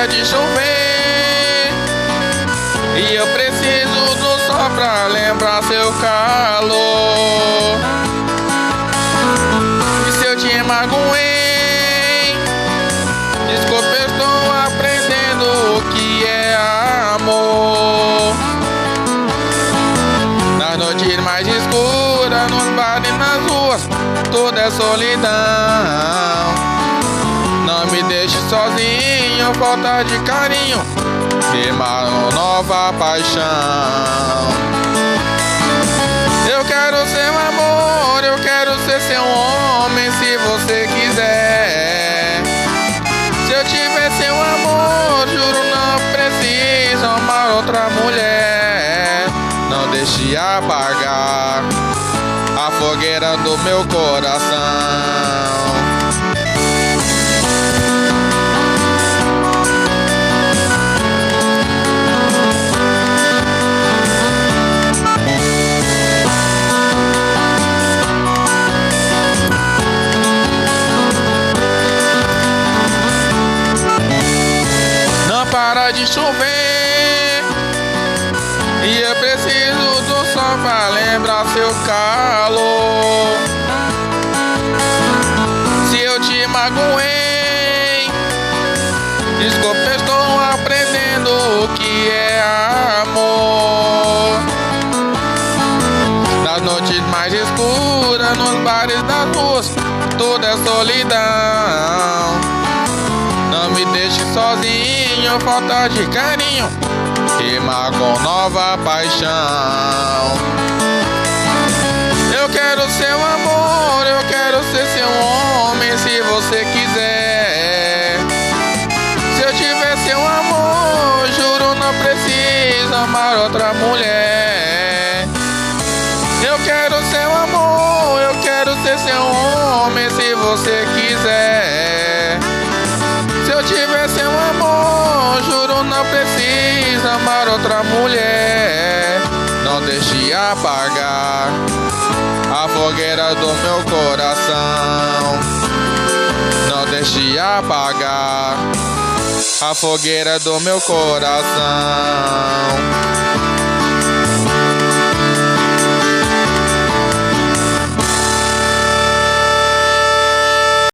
de chover e eu preciso do sol pra lembrar seu calor. E se eu te magoei, desculpa, eu estou aprendendo o que é amor. Nas noites mais escuras, nos bares, nas ruas, tudo é solidão. Não me deixe sozinho, falta de carinho, queimar uma nova paixão. Eu quero seu amor, eu quero ser seu homem, se você quiser. Se eu tiver seu amor, juro não preciso amar outra mulher. Não deixe apagar a fogueira do meu coração. Para de chover e eu preciso do sol pra lembrar seu calor. Se eu te magoei, desculpa, eu estou aprendendo o que é amor. Nas noites mais escuras, nos bares das ruas, tudo é solidão. Não me deixe sozinho, falta de carinho, queimar com nova paixão. Eu quero seu amor, eu quero ser seu homem, se você quiser. Se eu tiver seu amor, juro não preciso amar outra mulher. Eu quero seu amor, eu quero ser seu homem, se você quiser. Se eu tiver seu amor, juro não preciso amar outra mulher. Não deixe apagar a fogueira do meu coração. Não deixe apagar a fogueira do meu coração.